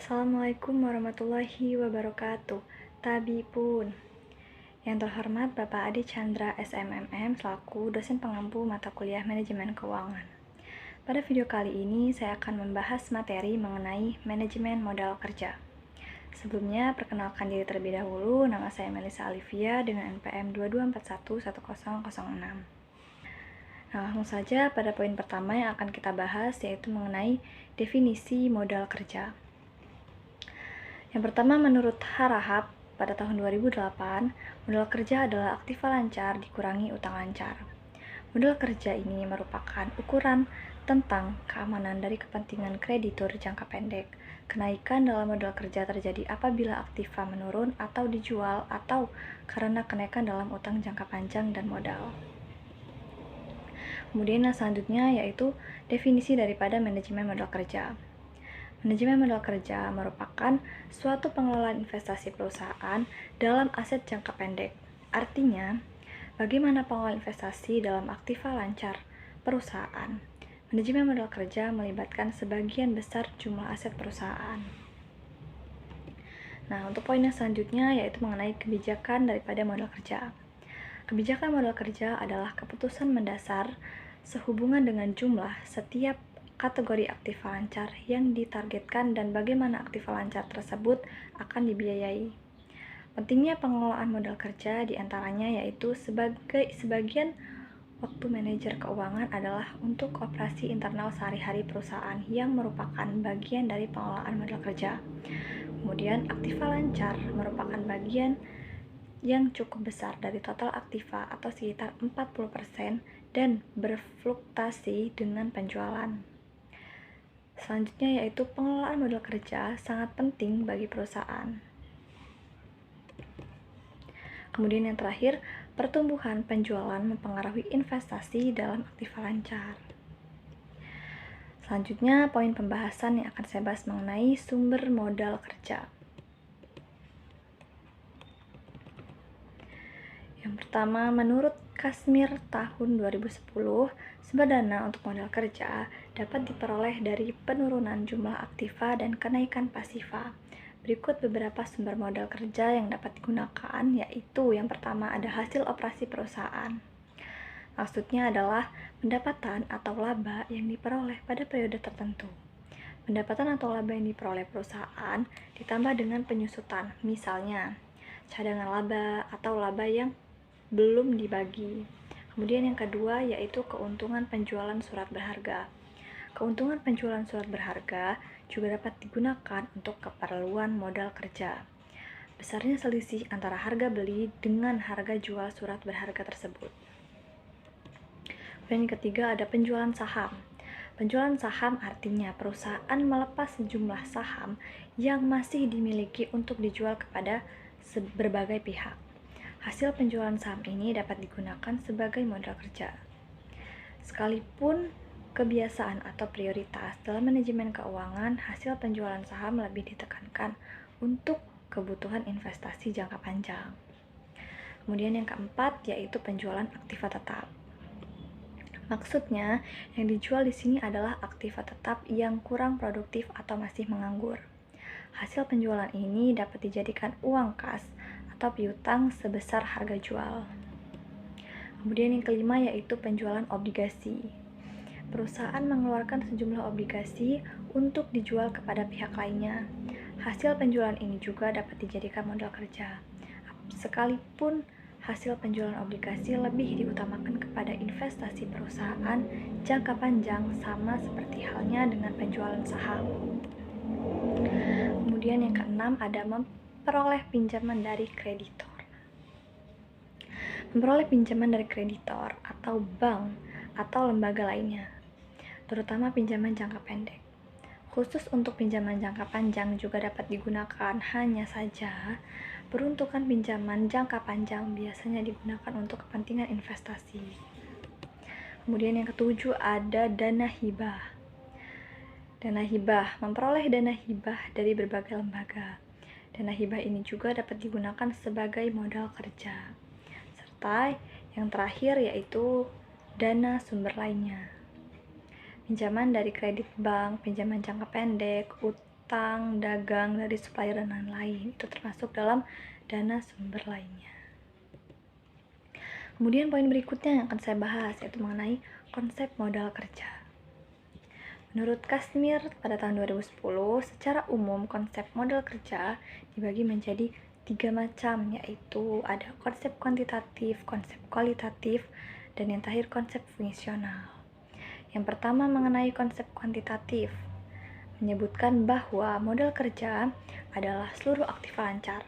Assalamualaikum warahmatullahi wabarakatuh. Tabi pun. Yang terhormat Bapak Adi Chandra SMMM selaku dosen pengampu mata kuliah manajemen keuangan. Pada video kali ini saya akan membahas materi mengenai manajemen modal kerja. Sebelumnya, perkenalkan diri terlebih dahulu. Nama saya Melisa Alivia dengan NPM 22411006. Nah, langsung saja pada poin pertama yang akan kita bahas, yaitu mengenai definisi modal kerja. Yang pertama, menurut Harahap, pada tahun 2008, modal kerja adalah aktiva lancar dikurangi utang lancar. Modal kerja ini merupakan ukuran tentang keamanan dari kepentingan kreditur jangka pendek. Kenaikan dalam modal kerja terjadi apabila aktiva menurun atau dijual atau karena kenaikan dalam utang jangka panjang dan modal. Kemudian yang selanjutnya yaitu definisi daripada manajemen modal kerja. Manajemen modal kerja merupakan suatu pengelolaan investasi perusahaan dalam aset jangka pendek. Artinya, bagaimana pengelolaan investasi dalam aktiva lancar perusahaan. Manajemen modal kerja melibatkan sebagian besar jumlah aset perusahaan. Nah, untuk poin yang selanjutnya yaitu mengenai kebijakan daripada modal kerja. Kebijakan modal kerja adalah keputusan mendasar sehubungan dengan jumlah setiap kategori aktiva lancar yang ditargetkan dan bagaimana aktiva lancar tersebut akan dibiayai. Pentingnya pengelolaan modal kerja diantaranya yaitu sebagian waktu manajer keuangan adalah untuk operasi internal sehari-hari perusahaan yang merupakan bagian dari pengelolaan modal kerja. Kemudian aktiva lancar merupakan bagian yang cukup besar dari total aktiva atau sekitar 40% dan berfluktuasi dengan penjualan. Selanjutnya yaitu pengelolaan modal kerja sangat penting bagi perusahaan. Kemudian yang terakhir, pertumbuhan penjualan mempengaruhi investasi dalam aktiva lancar. Selanjutnya, poin pembahasan yang akan saya bahas mengenai sumber modal kerja. Yang pertama, menurut Kasmir tahun 2010, sumber dana untuk modal kerja dapat diperoleh dari penurunan jumlah aktiva dan kenaikan pasiva. Berikut beberapa sumber modal kerja yang dapat digunakan, yaitu yang pertama ada hasil operasi perusahaan. Maksudnya adalah pendapatan atau laba yang diperoleh pada periode tertentu. Pendapatan atau laba yang diperoleh perusahaan ditambah dengan penyusutan, misalnya cadangan laba atau laba yang belum dibagi. Kemudian yang kedua yaitu keuntungan penjualan surat berharga. Keuntungan penjualan surat berharga juga dapat digunakan untuk keperluan modal kerja. Besarnya selisih antara harga beli dengan harga jual surat berharga tersebut. Dan yang ketiga ada penjualan saham. Penjualan saham artinya perusahaan melepas sejumlah saham yang masih dimiliki untuk dijual kepada berbagai pihak. Hasil penjualan saham ini dapat digunakan sebagai modal kerja. Sekalipun kebiasaan atau prioritas dalam manajemen keuangan, hasil penjualan saham lebih ditekankan untuk kebutuhan investasi jangka panjang. Kemudian yang keempat yaitu penjualan aktiva tetap. Maksudnya, yang dijual di sini adalah aktiva tetap yang kurang produktif atau masih menganggur. Hasil penjualan ini dapat dijadikan uang kas atau piutang sebesar harga jual. Kemudian yang kelima yaitu penjualan obligasi. Perusahaan mengeluarkan sejumlah obligasi untuk dijual kepada pihak lainnya. Hasil penjualan ini juga dapat dijadikan modal kerja. Sekalipun hasil penjualan obligasi lebih diutamakan kepada investasi perusahaan jangka panjang sama seperti halnya dengan penjualan saham. Kemudian yang keenam ada memperoleh pinjaman dari kreditor. Memperoleh pinjaman dari kreditor atau bank atau lembaga lainnya, terutama pinjaman jangka pendek. Khusus untuk pinjaman jangka panjang juga dapat digunakan, hanya saja peruntukan pinjaman jangka panjang biasanya digunakan untuk kepentingan investasi. Kemudian yang ketujuh ada dana hibah. Dana hibah, memperoleh dana hibah dari berbagai lembaga. Dana hibah ini juga dapat digunakan sebagai modal kerja. Serta yang terakhir yaitu dana sumber lainnya. Pinjaman dari kredit bank, pinjaman jangka pendek, utang, dagang dari supplier dan lain-lain. Itu termasuk dalam dana sumber lainnya. Kemudian poin berikutnya yang akan saya bahas yaitu mengenai konsep modal kerja. Menurut Kashmir pada tahun 2010, secara umum konsep modal kerja dibagi menjadi 3 macam, yaitu ada konsep kuantitatif, konsep kualitatif, dan yang terakhir konsep fungsional. Yang pertama mengenai konsep kuantitatif, menyebutkan bahwa modal kerja adalah seluruh aktiva lancar.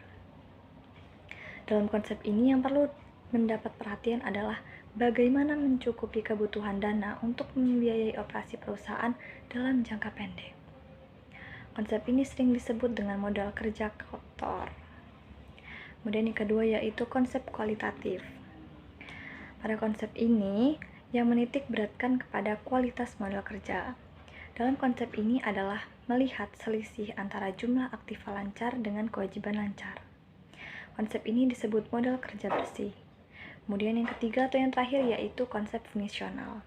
Dalam konsep ini yang perlu mendapat perhatian adalah bagaimana mencukupi kebutuhan dana untuk membiayai operasi perusahaan dalam jangka pendek. Konsep ini sering disebut dengan modal kerja kotor. Kemudian yang kedua yaitu konsep kualitatif. Pada konsep ini, yang menitik beratkan kepada kualitas modal kerja. Dalam konsep ini adalah melihat selisih antara jumlah aktiva lancar dengan kewajiban lancar. Konsep ini disebut modal kerja bersih. Kemudian yang ketiga atau yang terakhir yaitu konsep fungsional.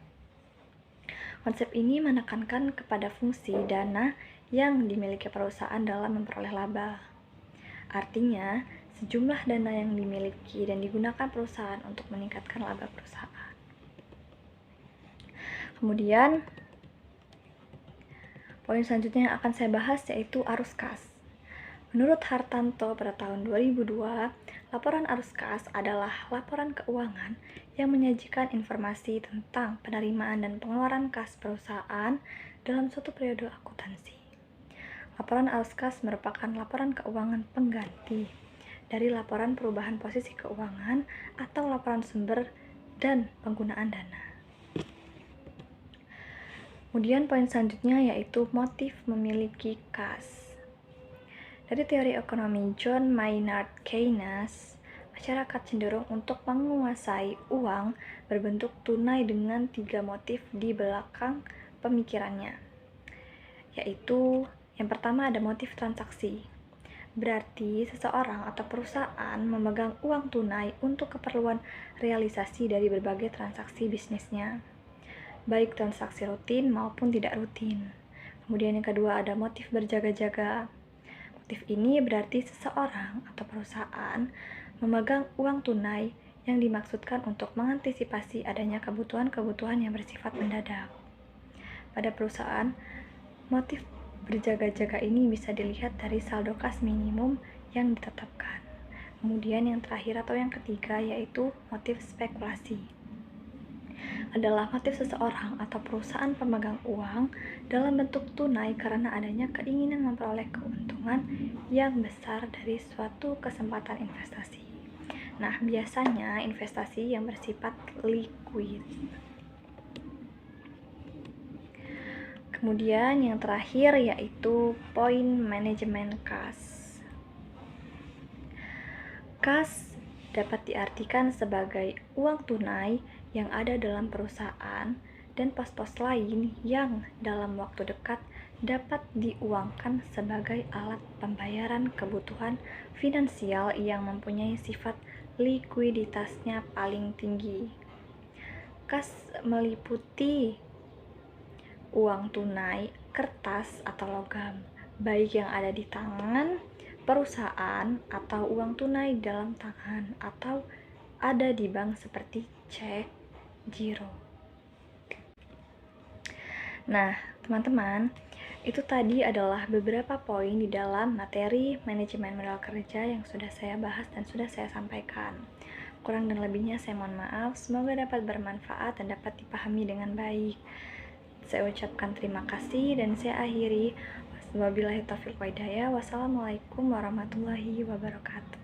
Konsep ini menekankan kepada fungsi dana yang dimiliki perusahaan dalam memperoleh laba. Artinya, sejumlah dana yang dimiliki dan digunakan perusahaan untuk meningkatkan laba perusahaan. Kemudian, poin selanjutnya yang akan saya bahas yaitu arus kas. Menurut Hartanto pada tahun 2002, laporan arus kas adalah laporan keuangan yang menyajikan informasi tentang penerimaan dan pengeluaran kas perusahaan dalam suatu periode akuntansi. Laporan arus kas merupakan laporan keuangan pengganti dari laporan perubahan posisi keuangan atau laporan sumber dan penggunaan dana. Kemudian poin selanjutnya yaitu motif memiliki kas. Dari teori ekonomi John Maynard Keynes, masyarakat cenderung untuk menguasai uang berbentuk tunai dengan 3 motif di belakang pemikirannya, yaitu yang pertama ada motif transaksi. Berarti seseorang atau perusahaan memegang uang tunai untuk keperluan realisasi dari berbagai transaksi bisnisnya, baik transaksi rutin maupun tidak rutin. Kemudian yang kedua ada motif berjaga-jaga. Motif ini berarti seseorang atau perusahaan memegang uang tunai yang dimaksudkan untuk mengantisipasi adanya kebutuhan-kebutuhan yang bersifat mendadak. Pada perusahaan, motif berjaga-jaga ini bisa dilihat dari saldo kas minimum yang ditetapkan. Kemudian yang terakhir atau yang ketiga yaitu motif spekulasi. Adalah motif seseorang atau perusahaan pemegang uang dalam bentuk tunai karena adanya keinginan memperoleh keuntungan yang besar dari suatu kesempatan investasi. Nah, biasanya investasi yang bersifat liquid. Kemudian yang terakhir yaitu poin manajemen kas. Kas dapat diartikan sebagai uang tunai yang ada dalam perusahaan dan pos-pos lain yang dalam waktu dekat dapat diuangkan sebagai alat pembayaran kebutuhan finansial yang mempunyai sifat likuiditasnya paling tinggi. Kas meliputi uang tunai, kertas atau logam, baik yang ada di tangan perusahaan atau uang tunai dalam tangan atau ada di bank seperti cek, giro. Nah, teman-teman, itu tadi adalah beberapa poin di dalam materi manajemen modal kerja yang sudah saya bahas dan sudah saya sampaikan. Kurang dan lebihnya saya mohon maaf, semoga dapat bermanfaat dan dapat dipahami dengan baik. Saya ucapkan terima kasih dan saya akhiri. Wabillahi taufiq wal hidayah. Wassalamualaikum warahmatullahi wabarakatuh.